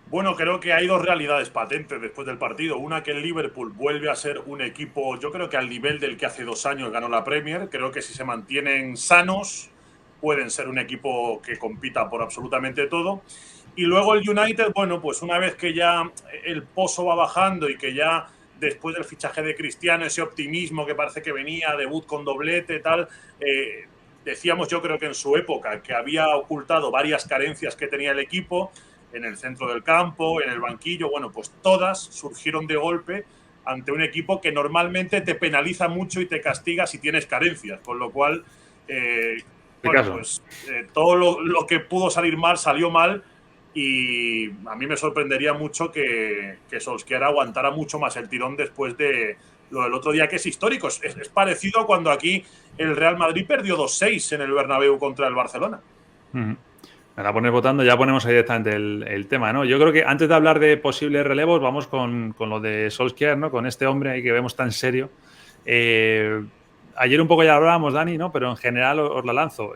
Bueno, creo que hay dos realidades patentes después del partido. Una, que el Liverpool vuelve a ser un equipo, yo creo que al nivel del que hace 2 años ganó la Premier. Creo que si se mantienen sanos, pueden ser un equipo que compita por absolutamente todo. Y luego el United, bueno, pues una vez que ya el pozo va bajando y que ya después del fichaje de Cristiano, ese optimismo que parece que venía, debut con doblete, tal, decíamos yo creo que en su época que había ocultado varias carencias que tenía el equipo en el centro del campo, en el banquillo, bueno, pues todas surgieron de golpe ante un equipo que normalmente te penaliza mucho y te castiga si tienes carencias, con lo cual, El bueno, caso. pues todo lo que pudo salir mal salió mal y a mí me sorprendería mucho que Solskjaer aguantara mucho más el tirón después de lo del otro día, que es histórico. Es parecido a cuando aquí el Real Madrid perdió 2-6 en el Bernabéu contra el Barcelona. Me la pones votando, ya ponemos ahí directamente el tema, ¿no? Yo creo que antes de hablar de posibles relevos, vamos con lo de Solskjaer, ¿no? Con este hombre ahí que vemos tan serio. Eh, Ayer un poco ya hablábamos, Dani, ¿no? Pero en general os la lanzo.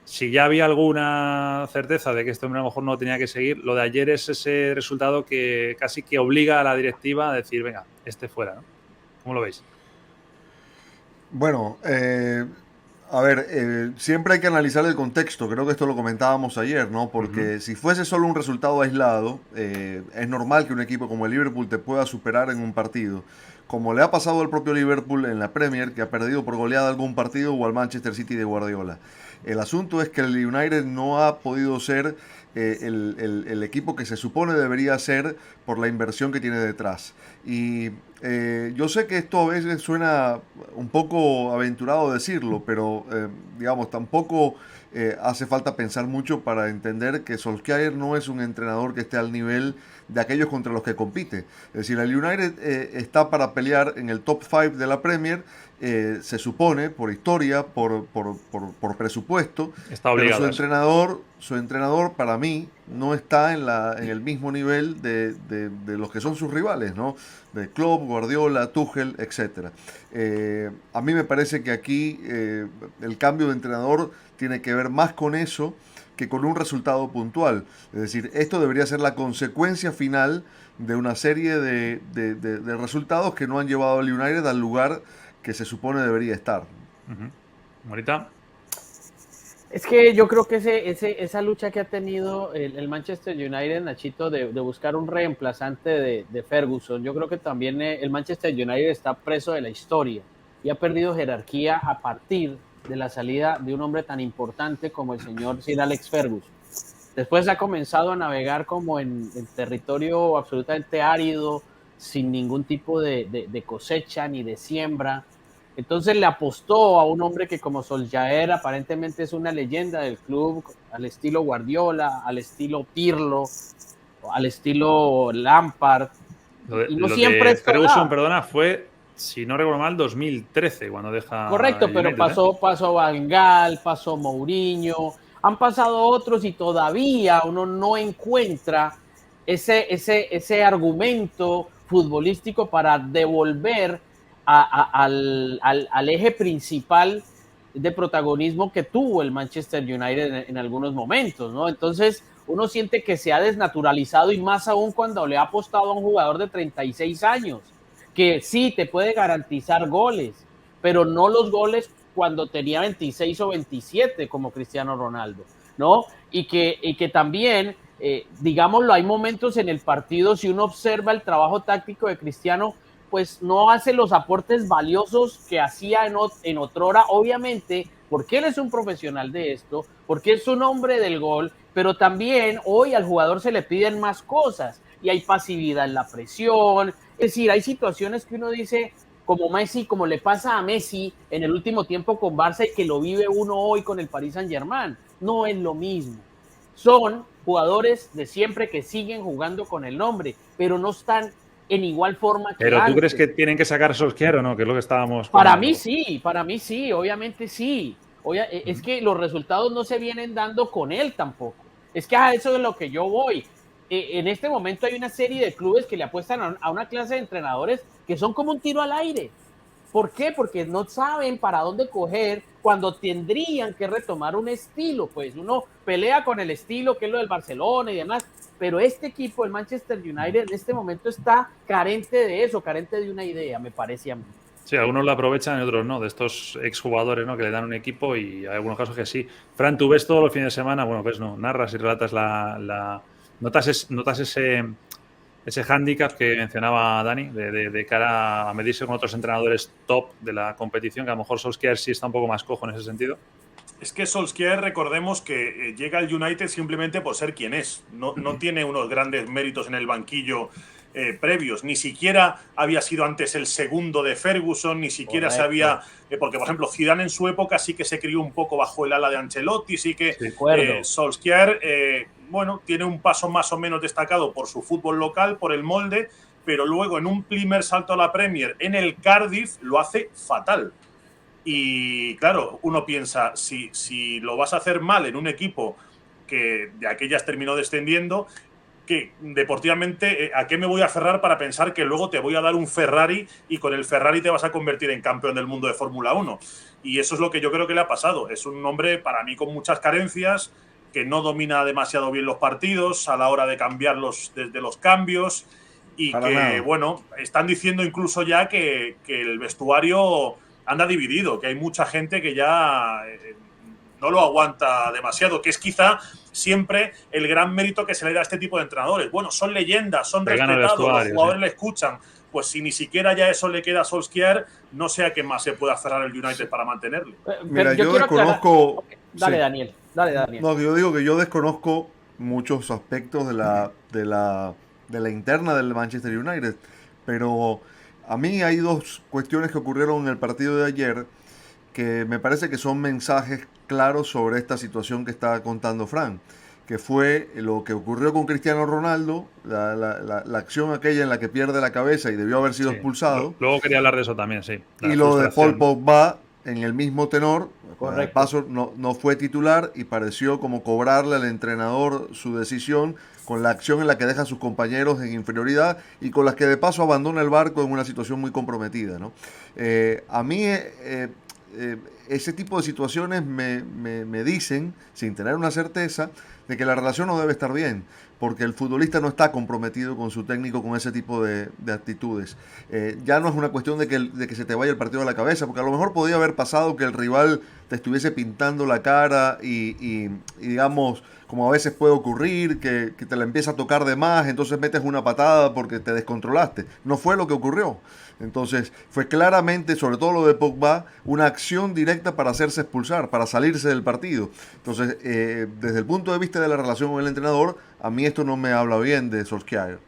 Si ya había alguna certeza de que este hombre a lo mejor no tenía que seguir, lo de ayer es ese resultado que casi que obliga a la directiva a decir, venga, este fuera, ¿no? ¿Cómo lo veis? Bueno, a ver, siempre hay que analizar el contexto, creo que esto lo comentábamos ayer, ¿no? Ujú. Porque si fuese solo un resultado aislado, es normal que un equipo como el Liverpool te pueda superar en un partido. Como le ha pasado al propio Liverpool en la Premier, que ha perdido por goleada algún partido, o al Manchester City de Guardiola. El asunto es que el United no ha podido ser el equipo que se supone debería ser por la inversión que tiene detrás. Y yo sé que esto a veces suena un poco aventurado decirlo, pero digamos, tampoco hace falta pensar mucho para entender que Solskjaer no es un entrenador que esté al nivel de aquellos contra los que compite. Es decir, el United está para pelear en el top 5 de la Premier, se supone, por historia, por presupuesto, Está pero obligado a eso. su entrenador para mí no está en el mismo nivel de los que son sus rivales, ¿no? De Klopp, Guardiola, Tuchel, etcétera. A mí me parece que aquí el cambio de entrenador tiene que ver más con eso que con un resultado puntual. Es decir, esto debería ser la consecuencia final de una serie de resultados que no han llevado al United al lugar que se supone debería estar. Ujú. Morita. Es que yo creo que esa lucha que ha tenido el Manchester United, Nachito, de buscar un reemplazante de Ferguson, yo creo que también el Manchester United está preso de la historia y ha perdido jerarquía a partir de la salida de un hombre tan importante como el señor Sir Alex Ferguson. Después ha comenzado a navegar como en territorio absolutamente árido, sin ningún tipo de cosecha ni de siembra. Entonces le apostó a un hombre que como Solskjaer aparentemente es una leyenda del club, al estilo Guardiola, al estilo Pirlo, al estilo Lampard, y no Lo siempre de esto Ferguson, da. perdona, fue, si no recuerdo mal, 2013, cuando deja Correcto, el pero United, ¿eh? pasó Van Gaal, pasó Mourinho, han pasado otros y todavía uno no encuentra ese argumento futbolístico para devolver al eje principal de protagonismo que tuvo el Manchester United en algunos momentos, ¿no? Entonces uno siente que se ha desnaturalizado y más aún cuando le ha apostado a un jugador de 36 años, que sí te puede garantizar goles, pero no los goles cuando tenía 26 o 27 como Cristiano Ronaldo, ¿no? Y que también, digámoslo, hay momentos en el partido, si uno observa el trabajo táctico de Cristiano, pues no hace los aportes valiosos que hacía en otrora, obviamente, porque él es un profesional de esto, porque es un hombre del gol, pero también hoy al jugador se le piden más cosas y hay pasividad en la presión, es decir, hay situaciones que uno dice, como Messi, como le pasa a Messi en el último tiempo con Barça y que lo vive uno hoy con el Paris Saint-Germain. No es lo mismo. Son jugadores de siempre que siguen jugando con el nombre, pero no están en igual forma que Pero ¿tú crees antes. que tienen que sacar a Solskjaer o no? Que es lo que estábamos comentando. Para mí sí, obviamente sí. Es Ujú. que los resultados no se vienen dando con él tampoco. Es que a eso es lo que yo voy. En este momento hay una serie de clubes que le apuestan a una clase de entrenadores que son como un tiro al aire. ¿Por qué? Porque no saben para dónde coger cuando tendrían que retomar un estilo. Pues uno pelea con el estilo, que es lo del Barcelona y demás, pero este equipo, el Manchester United, en este momento está carente de eso, carente de una idea, me parece a mí. Sí, algunos lo aprovechan y otros no, de estos exjugadores, ¿no? Que le dan un equipo y hay algunos casos que sí. Fran, tú ves todos los fines de semana, bueno, ves, no, narras y relatas notas ese hándicap que mencionaba Dani de cara a medirse con otros entrenadores top de la competición, que a lo mejor Solskjaer sí está un poco más cojo en ese sentido. Es que Solskjaer, recordemos que llega al United simplemente por ser quien es. No tiene unos grandes méritos en el banquillo previos. Ni siquiera había sido antes el segundo de Ferguson, ni siquiera se había... porque, por ejemplo, Zidane en su época sí que se crió un poco bajo el ala de Ancelotti, sí que Solskjaer, bueno, tiene un paso más o menos destacado por su fútbol local, por el molde, pero luego en un primer salto a la Premier en el Cardiff lo hace fatal. Y claro, uno piensa, si lo vas a hacer mal en un equipo que de aquellas terminó descendiendo, que deportivamente, ¿a qué me voy a aferrar para pensar que luego te voy a dar un Ferrari y con el Ferrari te vas a convertir en campeón del mundo de Fórmula 1? Y eso es lo que yo creo que le ha pasado. Es un hombre, para mí, con muchas carencias, que no domina demasiado bien los partidos a la hora de cambiarlos desde los cambios y para que, nada. Bueno, están diciendo incluso ya que el vestuario anda dividido, que hay mucha gente que ya no lo aguanta demasiado, que es quizá siempre el gran mérito que se le da a este tipo de entrenadores. Bueno, son leyendas, son respetados, los jugadores le escuchan. Pues si ni siquiera ya eso le queda a Solskjaer, no sé a qué más se puede aferrar el United para mantenerlo. Mira, yo desconozco... Okay. Dale, sí. Dale, Daniel. No, yo digo que yo desconozco muchos aspectos de la interna del Manchester United, pero a mí hay dos cuestiones que ocurrieron en el partido de ayer que me parece que son mensajes claros sobre esta situación que está contando Fran, que fue lo que ocurrió con Cristiano Ronaldo, la acción aquella en la que pierde la cabeza y debió haber sido expulsado. Luego quería hablar de eso también, sí. Y lo de Paul Pogba en el mismo tenor. De paso no fue titular y pareció como cobrarle al entrenador su decisión con la acción en la que deja a sus compañeros en inferioridad y con las que de paso abandona el barco en una situación muy comprometida, ¿no? A mí ese tipo de situaciones me dicen, sin tener una certeza, de que la relación no debe estar bien, porque el futbolista no está comprometido con su técnico con ese tipo de actitudes. Ya no es una cuestión de que se te vaya el partido a la cabeza, porque a lo mejor podría haber pasado que el rival te estuviese pintando la cara y digamos, como a veces puede ocurrir, que te la empieza a tocar de más, entonces metes una patada porque te descontrolaste. No fue lo que ocurrió. Entonces fue claramente, sobre todo lo de Pogba, una acción directa para hacerse expulsar, para salirse del partido. Entonces, desde el punto de vista de la relación con el entrenador, a mí esto no me habla bien de Solskjaer.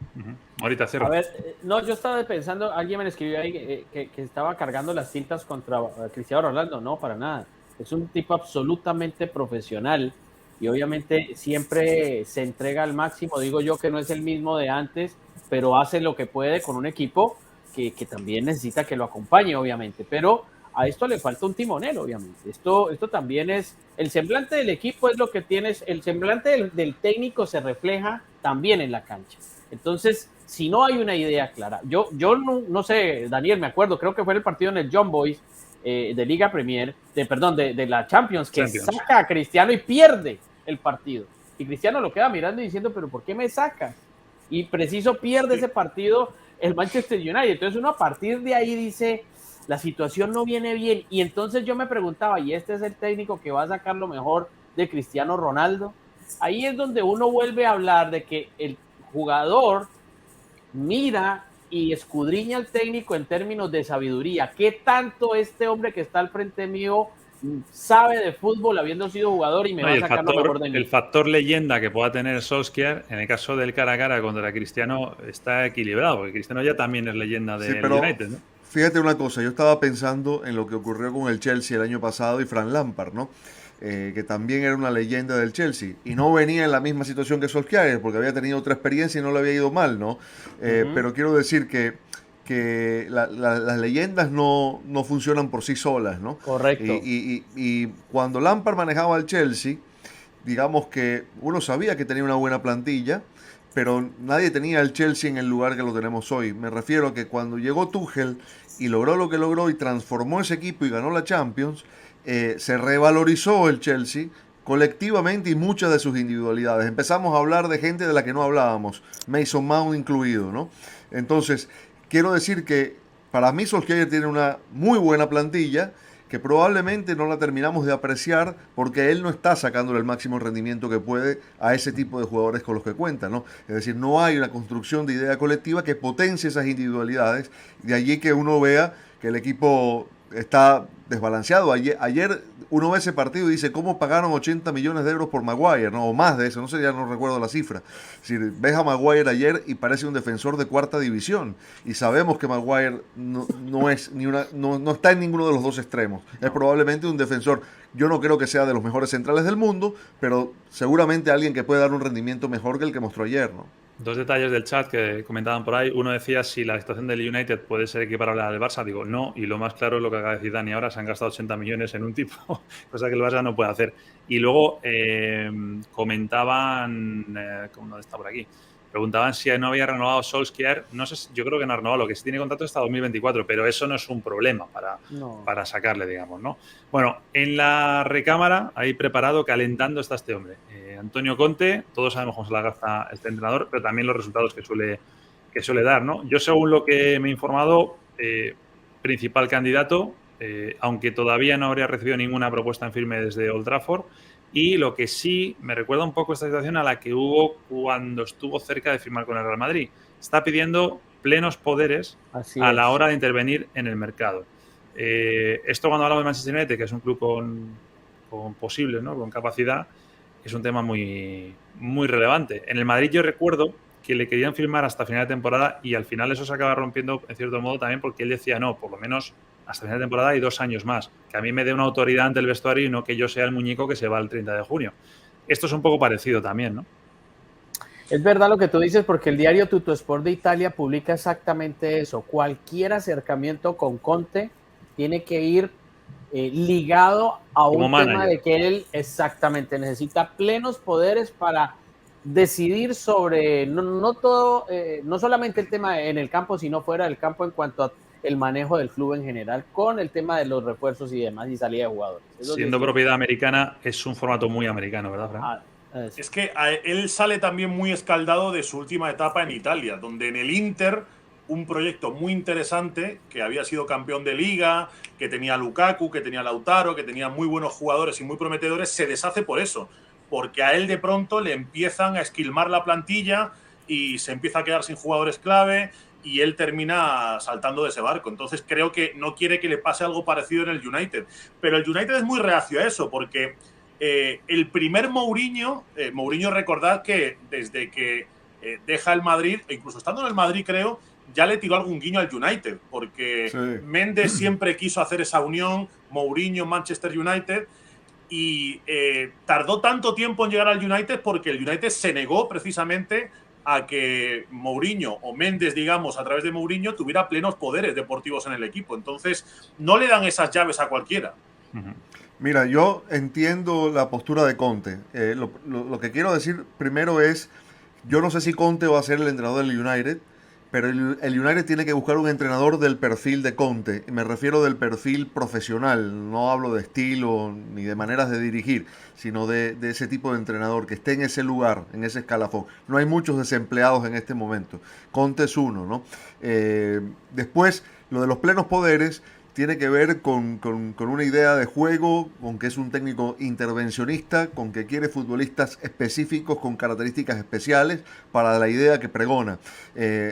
Ahorita cierro. A ver, no, yo estaba pensando, alguien me escribió ahí que estaba cargando las cintas contra Cristiano Ronaldo. No, para nada. Es un tipo absolutamente profesional y obviamente siempre se entrega al máximo. Digo yo que no es el mismo de antes, pero hace lo que puede con un equipo que también necesita que lo acompañe, obviamente, pero a esto le falta un timonel, obviamente. Esto también es, el semblante del equipo es lo que tienes, el semblante del técnico se refleja también en la cancha. Entonces, si no hay una idea clara, yo no sé, Daniel, me acuerdo, creo que fue el partido en el John Boys de Liga Premier, de la Champions, que saca a Cristiano y pierde el partido. Y Cristiano lo queda mirando y diciendo, pero ¿por qué me sacas? Y preciso pierde ese partido el Manchester United. Entonces uno a partir de ahí dice, la situación no viene bien. Y entonces yo me preguntaba, ¿y este es el técnico que va a sacar lo mejor de Cristiano Ronaldo? Ahí es donde uno vuelve a hablar de que el jugador mira y escudriña al técnico en términos de sabiduría. ¿Qué tanto este hombre que está al frente mío sabe de fútbol habiendo sido jugador y me va a sacar lo mejor de mí? El factor leyenda que pueda tener Solskjaer en el caso del cara a cara contra Cristiano está equilibrado, porque Cristiano ya también es leyenda del United, ¿no? Fíjate una cosa, yo estaba pensando en lo que ocurrió con el Chelsea el año pasado y Frank Lampard, ¿no? Que también era una leyenda del Chelsea y no venía en la misma situación que Solskjaer porque había tenido otra experiencia y no le había ido mal, ¿no? Pero quiero decir que las leyendas no funcionan por sí solas, ¿no? Correcto. Y cuando Lampard manejaba al Chelsea, digamos que uno sabía que tenía una buena plantilla, pero nadie tenía al Chelsea en el lugar que lo tenemos hoy. Me refiero a que cuando llegó Tuchel y logró lo que logró y transformó ese equipo y ganó la Champions, se revalorizó el Chelsea colectivamente y muchas de sus individualidades. Empezamos a hablar de gente de la que no hablábamos, Mason Mount incluido, ¿no? Entonces, quiero decir que para mí Solskjaer tiene una muy buena plantilla que probablemente no la terminamos de apreciar porque él no está sacándole el máximo rendimiento que puede a ese tipo de jugadores con los que cuenta, ¿no? Es decir, no hay una construcción de idea colectiva que potencie esas individualidades, de allí que uno vea que el equipo está desbalanceado. Ayer uno ve ese partido y dice, ¿cómo pagaron 80 millones de euros por Maguire? ¿No? O más de eso, no sé, ya no recuerdo la cifra. Es decir, ves a Maguire ayer y parece un defensor de cuarta división. Y sabemos que Maguire no está en ninguno de los dos extremos. Es probablemente un defensor, yo no creo que sea de los mejores centrales del mundo, pero seguramente alguien que puede dar un rendimiento mejor que el que mostró ayer, ¿no? Dos detalles del chat que comentaban por ahí. Uno decía si la situación del United puede ser equiparable al Barça. Digo, no. Y lo más claro es lo que acaba de decir Dani ahora. Se han gastado 80 millones en un tipo, cosa que el Barça no puede hacer. Y luego comentaban, ¿dónde está por aquí? Preguntaban si no había renovado Solskjaer. No sé, yo creo que no ha renovado. Lo que sí tiene contrato hasta 2024, pero eso no es un problema para sacarle, digamos, ¿no? Bueno, en la recámara, ahí preparado, calentando, está este hombre. Antonio Conte, todos sabemos cómo se la gasta este entrenador, pero también los resultados que suele dar, ¿no? Yo, según lo que me he informado, principal candidato, aunque todavía no habría recibido ninguna propuesta en firme desde Old Trafford. Y lo que sí me recuerda un poco esta situación a la que hubo cuando estuvo cerca de firmar con el Real Madrid. Está pidiendo plenos poderes a la hora de intervenir en el mercado. Esto, cuando hablamos de Manchester United, que es un club con posibles, ¿no? Con capacidad, es un tema muy, muy relevante. En el Madrid yo recuerdo que le querían firmar hasta final de temporada y al final eso se acaba rompiendo en cierto modo también porque él decía no, por lo menos hasta final de temporada y 2 años más, que a mí me dé una autoridad ante el vestuario y no que yo sea el muñeco que se va el 30 de junio. Esto es un poco parecido también, ¿no? Es verdad lo que tú dices, porque el diario Tuttosport de Italia publica exactamente eso. Cualquier acercamiento con Conte tiene que ir ligado a un tema de que él exactamente necesita plenos poderes para decidir sobre no todo, no solamente el tema en el campo, sino fuera del campo en cuanto a el manejo del club en general, con el tema de los refuerzos y demás y salida de jugadores. Siendo propiedad americana, es un formato muy americano, ¿verdad, Fran? Es que él sale también muy escaldado de su última etapa en Italia, donde en el Inter, un proyecto muy interesante, que había sido campeón de liga, que tenía Lukaku, que tenía Lautaro, que tenía muy buenos jugadores y muy prometedores, se deshace por eso, porque a él de pronto le empiezan a esquilmar la plantilla y se empieza a quedar sin jugadores clave y él termina saltando de ese barco. Entonces creo que no quiere que le pase algo parecido en el United. Pero el United es muy reacio a eso, porque el primer Mourinho, recordad que desde que deja el Madrid, e incluso estando en el Madrid creo, ya le tiró algún guiño al United, porque sí. Méndez siempre quiso hacer esa unión, Mourinho, Manchester United, y tardó tanto tiempo en llegar al United porque el United se negó precisamente a que Mourinho o Méndez, digamos, a través de Mourinho, tuviera plenos poderes deportivos en el equipo. Entonces, no le dan esas llaves a cualquiera. Mira, yo entiendo la postura de Conte. Lo que quiero decir primero es, yo no sé si Conte va a ser el entrenador del United, pero el United tiene que buscar un entrenador del perfil de Conte. Me refiero del perfil profesional. No hablo de estilo ni de maneras de dirigir, sino de ese tipo de entrenador que esté en ese lugar, en ese escalafón. No hay muchos desempleados en este momento. Conte es uno, ¿no? Después, lo de los plenos poderes tiene que ver con una idea de juego, con que es un técnico intervencionista, con que quiere futbolistas específicos con características especiales para la idea que pregona.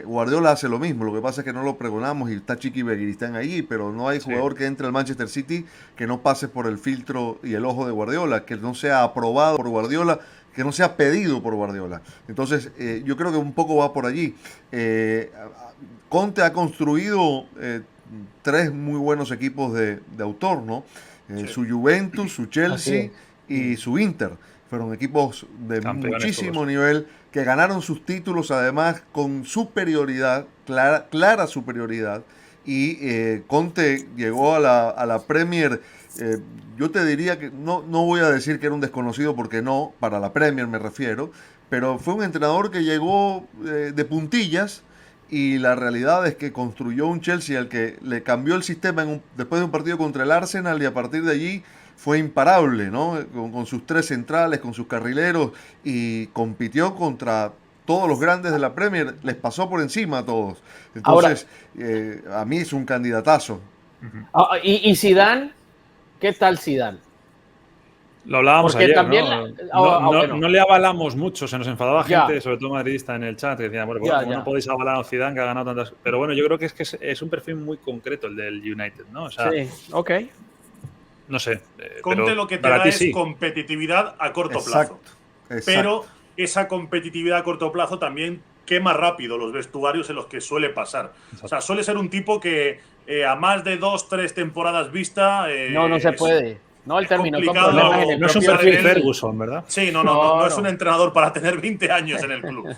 Guardiola hace lo mismo, lo que pasa es que no lo pregonamos y está Chiqui Beguiristán ahí, pero no hay jugador que entre al Manchester City que no pase por el filtro y el ojo de Guardiola, que no sea aprobado por Guardiola, que no sea pedido por Guardiola. Entonces, yo creo que un poco va por allí. Conte ha construido 3 muy buenos equipos de autor, ¿no? Su Juventus, su Chelsea y su Inter. Fueron equipos de muchísimo nivel que ganaron sus títulos además con superioridad, clara superioridad. Y Conte llegó a la Premier. Yo te diría que no voy a decir que era un desconocido porque no, para la Premier me refiero, pero fue un entrenador que llegó de puntillas. Y la realidad es que construyó un Chelsea al que le cambió el sistema después de un partido contra el Arsenal y a partir de allí fue imparable, ¿no? Con sus 3 centrales, con sus carrileros, y compitió contra todos los grandes de la Premier, les pasó por encima a todos. Ahora, Entonces, a mí es un candidatazo. y Zidane, ¿qué tal Zidane? Lo hablábamos Porque ayer, también, ¿no? No, bueno, no le avalamos mucho, se nos enfadaba ya, gente, sobre todo madridista en el chat, que decían, bueno, ya, ¿cómo no ya. podéis avalar a Zidane que ha ganado tantas? Pero bueno, yo creo que es un perfil muy concreto el del United, ¿no? O sea, Sí, ok. no sé, Conte pero lo que te para da ti es sí. competitividad a corto plazo. Exacto, exacto. Pero esa competitividad a corto plazo también quema rápido los vestuarios en los que suele pasar. O sea, Exacto. suele ser un tipo que a más de 2, 3 temporadas vista No, no se puede. No, él es terminó con problemas en complicado el No es un propio pensar en perfil él. City. Ferguson, ¿verdad? Sí, no No, es un no. entrenador para tener 20 años en el club.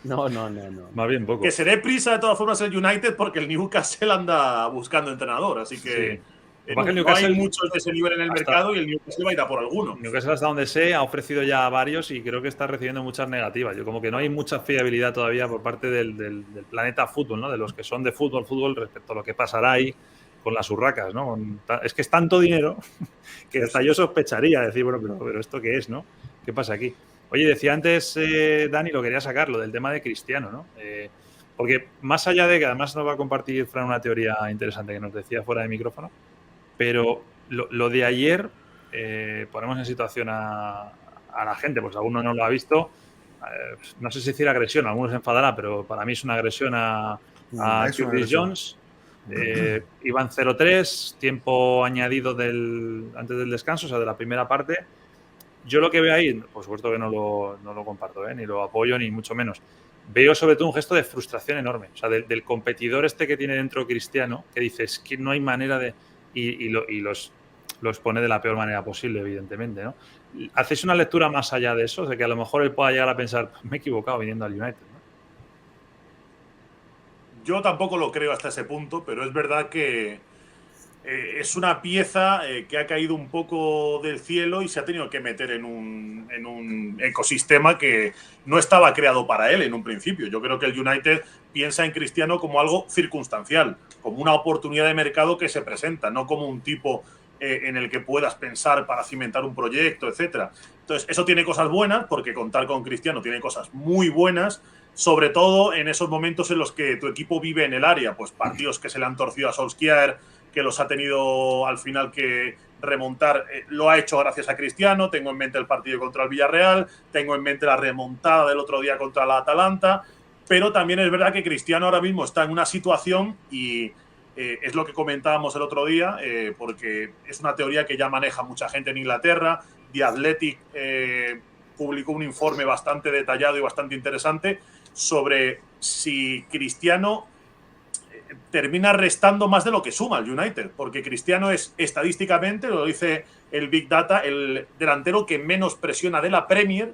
No, no, no, no, Más no. bien Que poco. se dé prisa de todas formas el United porque el Newcastle anda buscando entrenador. Así Sí. que Lo que pasa es que el no hay Newcastle muchos de ese nivel en el hasta, mercado y el Newcastle va a ir a por alguno. Newcastle hasta donde sé ha ofrecido ya varios y creo que está recibiendo muchas negativas. Yo como que no hay mucha fiabilidad todavía por parte del planeta fútbol, ¿no? De los que son de fútbol respecto a lo que pasará ahí con las urracas, ¿no? Es que es tanto dinero que Sí, hasta sí. yo sospecharía decir, bueno, pero ¿esto qué es, no? ¿Qué pasa aquí? Oye, decía antes Dani, lo quería sacar, lo del tema de Cristiano, ¿no? Porque más allá de que además nos va a compartir Fran una teoría interesante que nos decía fuera de micrófono, pero lo de ayer, ponemos en situación a la gente, pues alguno no lo ha visto. No sé si decir agresión, algunos se enfadará, pero para mí es una agresión a Es una Curtis agresión. Jones. Iban 0-3, tiempo añadido antes del descanso, o sea, de la primera parte. Yo lo que veo ahí, por supuesto que no lo comparto, ni lo apoyo, ni mucho menos. Veo sobre todo un gesto de frustración enorme. O sea, del competidor este que tiene dentro Cristiano, que dice, es que no hay manera de... Y los pone de la peor manera posible, evidentemente, ¿no? ¿Hacéis una lectura más allá de eso? De que a lo mejor él pueda llegar a pensar, me he equivocado viniendo al United, ¿no? Yo tampoco lo creo hasta ese punto, pero es verdad que es una pieza que ha caído un poco del cielo y se ha tenido que meter en un ecosistema que no estaba creado para él en un principio. Yo creo que el United piensa en Cristiano como algo circunstancial, como una oportunidad de mercado que se presenta, no como un tipo en el que puedas pensar para cimentar un proyecto, etc. Entonces, eso tiene cosas buenas, porque contar con Cristiano tiene cosas muy buenas, sobre todo en esos momentos en los que tu equipo vive en el área, pues partidos que se le han torcido a Solskjaer, que los ha tenido al final que remontar, lo ha hecho gracias a Cristiano. Tengo en mente el partido contra el Villarreal, tengo en mente la remontada del otro día contra la Atalanta, pero también es verdad que Cristiano ahora mismo está en una situación y es lo que comentábamos el otro día, porque es una teoría que ya maneja mucha gente en Inglaterra. The Athletic publicó un informe bastante detallado y bastante interesante sobre si Cristiano termina restando más de lo que suma el United, porque Cristiano es estadísticamente, lo dice el Big Data, el delantero que menos presiona de la Premier,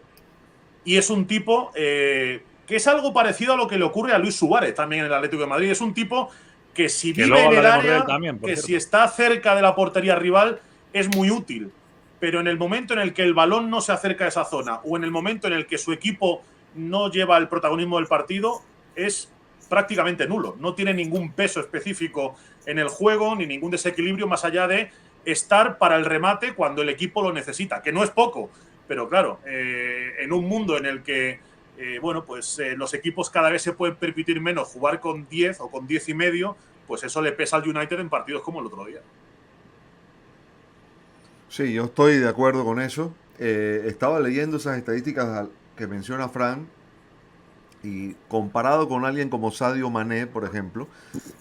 y es un tipo que es algo parecido a lo que le ocurre a Luis Suárez también en el Atlético de Madrid. Es un tipo que si Que vive luego en el hablaremos de él área, también, por que si cierto. está cerca de la portería rival, es muy útil. Pero en el momento en el que el balón no se acerca a esa zona o en el momento en el que su equipo no lleva el protagonismo del partido, es prácticamente nulo. No tiene ningún peso específico en el juego ni ningún desequilibrio más allá de estar para el remate cuando el equipo lo necesita, que no es poco. Pero claro, en un mundo en el que los equipos cada vez se pueden permitir menos jugar con 10 o con 10 y medio, pues eso le pesa al United en partidos como el otro día. Sí, yo estoy de acuerdo con eso. Estaba leyendo esas estadísticas que menciona Fran, y comparado con alguien como Sadio Mané, por ejemplo,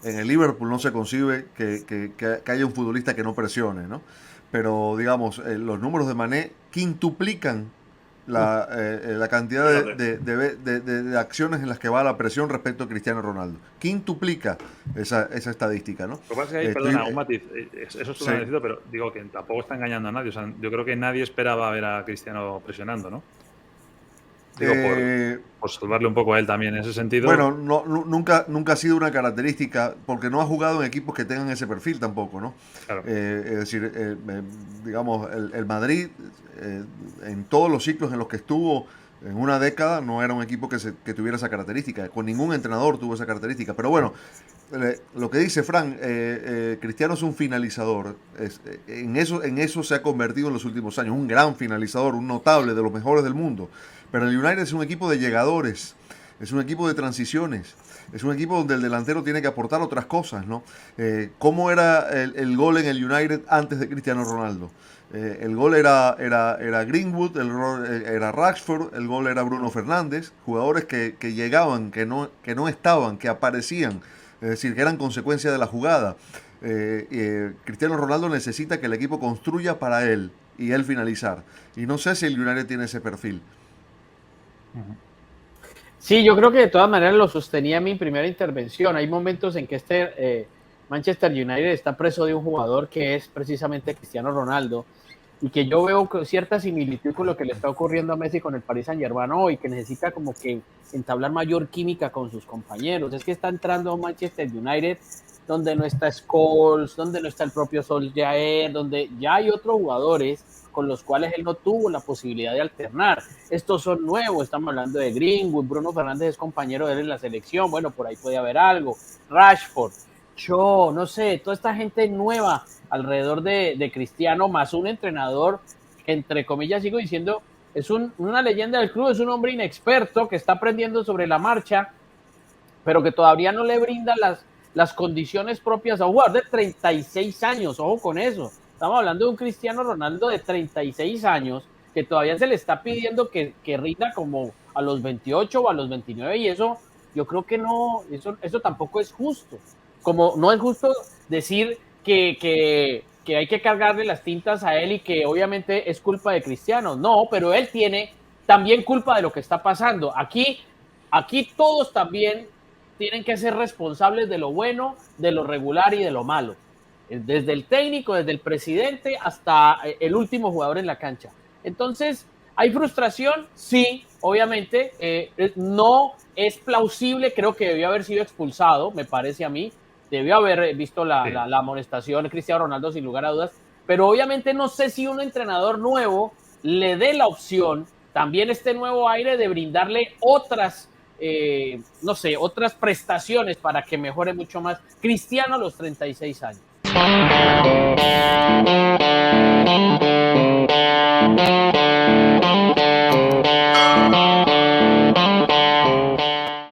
en el Liverpool no se concibe que haya un futbolista que no presione, ¿no? Pero digamos, los números de Mané quintuplican la cantidad Fíjate. de acciones en las que va la presión respecto a Cristiano Ronaldo. Quintuplica esa estadística, ¿no? Lo que pasa es que ahí, Estoy, perdona, un matiz, eso es sí. lo necesito, pero digo que tampoco está engañando a nadie. O sea, yo creo que nadie esperaba ver a Cristiano presionando, ¿no? Digo, Eh, por salvarle un poco a él también en ese sentido. Bueno, nunca ha sido una característica, porque no ha jugado en equipos que tengan ese perfil tampoco, ¿no? Claro. Es decir, digamos, el Madrid, en todos los ciclos en los que estuvo, En una década no era un equipo que tuviera esa característica. Con ningún entrenador tuvo esa característica. Pero bueno, lo que dice Fran, Cristiano es un finalizador. En eso se ha convertido en los últimos años. Un gran finalizador, un notable, de los mejores del mundo. Pero el United es un equipo de llegadores. Es un equipo de transiciones. Es un equipo donde el delantero tiene que aportar otras cosas, ¿no? ¿Cómo era el gol en el United antes de Cristiano Ronaldo? El gol era Greenwood, el gol era Rashford, el gol era Bruno Fernández, jugadores que llegaban, que no estaban, que aparecían, es decir, que eran consecuencia de la jugada. Cristiano Ronaldo necesita que el equipo construya para él y él finalizar. Y no sé si el United tiene ese perfil. Sí, yo creo que de todas maneras lo sostenía en mi primera intervención. Hay momentos en que Manchester United está preso de un jugador que es precisamente Cristiano Ronaldo, y que yo veo cierta similitud con lo que le está ocurriendo a Messi con el Paris Saint-Germain hoy, que necesita como que entablar mayor química con sus compañeros. Es que está entrando a Manchester United donde no está Scholes, donde no está el propio Solskjaer, donde ya hay otros jugadores con los cuales él no tuvo la posibilidad de alternar. Estos son nuevos, estamos hablando de Greenwood, Bruno Fernández es compañero de él en la selección, bueno, por ahí puede haber algo, Rashford, Shaw, no sé, toda esta gente nueva alrededor de Cristiano, más un entrenador que, entre comillas, sigo diciendo, es una leyenda del club, es un hombre inexperto que está aprendiendo sobre la marcha, pero que todavía no le brinda las condiciones propias a un jugador de 36 años, ojo con eso. Estamos hablando de un Cristiano Ronaldo de 36 años que todavía se le está pidiendo que rinda como a los 28 o a los 29, y eso yo creo que no, eso tampoco es justo. Como no es justo decir que hay que cargarle las tintas a él y que obviamente es culpa de Cristiano. No, pero él tiene también culpa de lo que está pasando. Aquí todos también tienen que ser responsables de lo bueno, de lo regular y de lo malo. Desde el técnico, desde el presidente hasta el último jugador en la cancha. Entonces, ¿hay frustración? Sí, obviamente. No es plausible, creo que debió haber sido expulsado, me parece a mí. Debió haber visto la amonestación de Cristiano Ronaldo, sin lugar a dudas. Pero obviamente no sé si un entrenador nuevo le dé la opción, también este nuevo aire, de brindarle otras otras prestaciones para que mejore mucho más Cristiano a los 36 años.